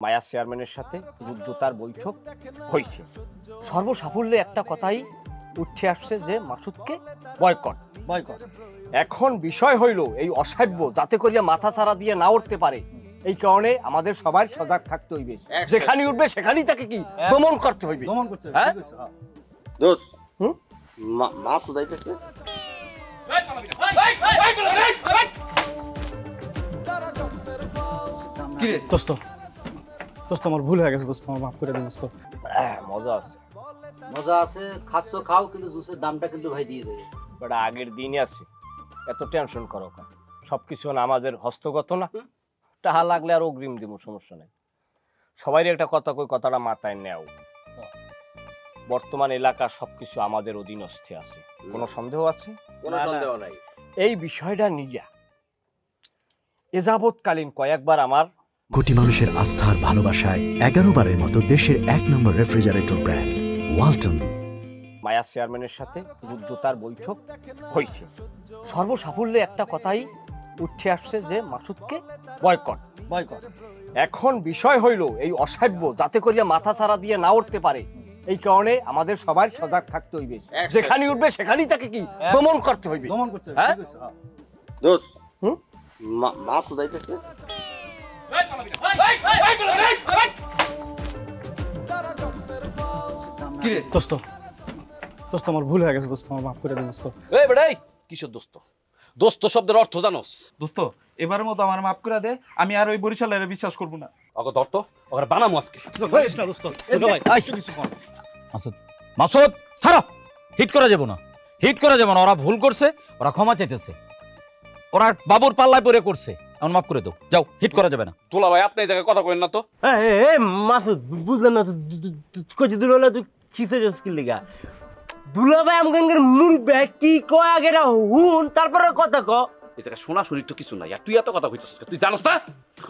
মায়া চেয়ারম্যানের সাথে রুদ্ধতার বৈঠক হয়েছে। সর্বসাফল্যে একটা কথাই উঠে আসছে যে মাসুদকে বয়কট। এখন বিষয় হইল এই অসাধ্য যাতে করিয়া মাথা ছাড়া দিয়ে না উঠতে পারে, এই কারণে আমাদের সবাই সজাগ থাকতে হইবে। যেখানে উঠবে সেখানেই তাকে কি দমন করতে হইবে। হ্যাঁ দোস্ত, মাসুদ আইতেছে। কিরে দোস্ত, দোস্ত আমার ভুল হয়ে গেছে দোস্ত, আমার মাফ করে দে দোস্ত। মজা আছে, মজা আছে, খাচ্ছ খাও, কিন্তু জুসের দামটা কিন্তু ভাই দিয়ে দেবে। বাট আগের দিনই আছে, এত টেনশন করো কেন? সবকিছু আমাদের হস্তগত না, টাহা লাগলে আর অগ্রিম দিব, সমস্যা নাই। সবাই একটা কথা কই, কথাটা মাথায় নেও। বর্তমান এলাকা সবকিছু আমাদের অধীনস্থে আছে, কোনো সন্দেহ আছে? কোনো সন্দেহ নাই। এই বিষয়টা নিয়ে এযাবৎকালীন কয়েকবার আমার কোটি মানুষের আস্থার ভালোবাসায় 11 বারের মতো দেশের 1 নম্বর রেফ্রিজারেটর ব্র্যান্ড ওয়ালটন মায়া চেয়ারম্যানের সাথে রুদ্ধতার বৈঠক হয়েছে। সর্বসাফল্যে একটা কথাই উঠে আসছে যে মাসুদকে বয়কট। এখন বিষয় হইল এই অসাধ্য যাতে করিয়া মাথা ছাড়া দিয়ে না উঠতে পারে, এই কারণে আমাদের সবাই সজাগ থাকতে হইবে। যেখানে উঠবে সেখানেই তাকে কি দমন করতে হইবে। হ্যাঁ দোস্ত, মাসুদ আইতেছে। কিরে দোস্ত, দোস্ত আমার ভুল হয়ে গেছে দোস্ত, আমার মাফ করে দে দোস্ত। এই বেটাই, কিসের দোস্ত? দোস্ত শব্দের অর্থ জানোস? দোস্ত এবারের মতো আমার মাফ করে দে, আমি আর ওই বরিশালের বিশ্বাস করব না। ওকে ধর তো, ওকে বানামু আজকে। হইস না দোস্ত, ভাই আইসো কিছু কর। মাসুদ, মাসুদ ছাড়ো, হিট করা যাবে না, হিট করা যাবে না। ওরা ভুল করছে, ওরা ক্ষমা চাইতেছে, ওরা বাবুর পাল্লায় পড়ে করছে, এখন মাফ করে দাও, যাও, হিট করা যাবে না। তোলা ভাই, আপনি এই জায়গায় কথা কইেন না তো। মাসুদ বুঝলেন না, কচি দুলা তুই খিসে যাস কি লিগা? দুলা ভাই আমাকে মুরবে কি কয় আগে হুন, তারপরে কথা ক। এই জায়গায় শোনা শুনি তো কিছু নাই, আর তুই এত কথা কইতেছিস, তুই জানোস না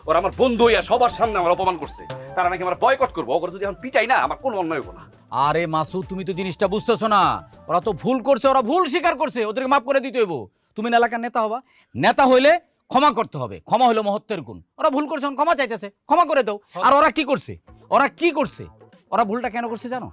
ওরা আমার বন্ধু হইয়া সবার সামনে আমার অপমান করছে, তারা নাকি আমার বয়কট করবো। ওরা যদি এখন পিটাই না, আমার কোনো অন্যায় হবো না। আরে মাসুদ, তুমি তো জিনিসটা বুঝতেছো না, ওরা তো ভুল করছে, ওরা ভুল স্বীকার করছে, ওদেরকে মাফ করে দিতে হইব। তুমি এলাকার নেতা হবা, নেতা হইলে ক্ষমা করতে হবে, ক্ষমা হইলো মহত্বের গুণ। ওরা ভুল করছে, ক্ষমা চাইতেছে, ক্ষমা করে দাও। আর ওরা কি করছে, ওরা কি করছে, ওরা ভুলটা কেন করছে জানো?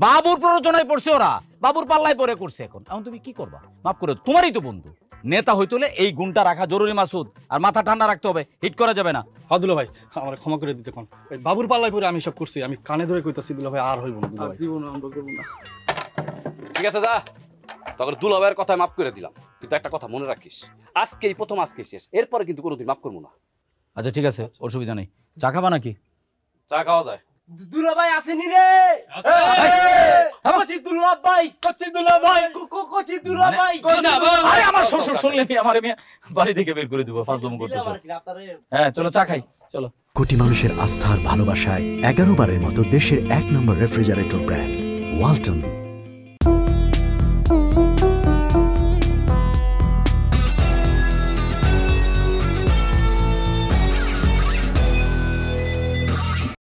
বাবুর প্ররোচনায় পড়ছে, ওরা বাবুর পাল্লায় পড়ে করছে। এখন এখন তুমি কি করবা? মাফ করে দাও, তোমারই তো বন্ধু। নেতা হইতে হলে এই গুণটা রাখা জরুরি মাসুদ, আর মাথা ঠান্ডা রাখতে হবে, হিট করা যাবে না। হ্যাঁ দুলা ভাই, আমার ক্ষমা করে দিতে কোন, বাবুর পাল্লায় পরে আমি সব করছি, আমি কানে ধরে কইতাছি দুলা ভাই আর হইব না, দুলা ভাই জীবন আমরা করব না। ঠিক আছে, যা, তখন দুলা ভাইয়ের কথায় মাফ করে দিলাম, কিন্তু একটা কথা মনে রাখিস, আজকেই প্রথম, আজকে শেষ, এরপরে কিন্তু কোনোদিন মাফ করবো না। আচ্ছা ঠিক আছে, অসুবিধা নেই। চা খাবা নাকি? চা খাওয়া যায়। দুলা ভাই আসেনি রে? কচি দুলা ভাই, কচি দুলা ভাই, কচি দুলা ভাই। আরে আমার শ্বশুর শুনলে কি আমার বাড়ি থেকে বের করে দিব, ফাজলামো করতেছ। হ্যাঁ চলো চা খাই, চলো। কোটি মানুষের আস্থার ভালোবাসায় 11 বারের মতো দেশের 1 নম্বর রেফ্রিজারেটর ব্র্যান্ড ওয়ালটন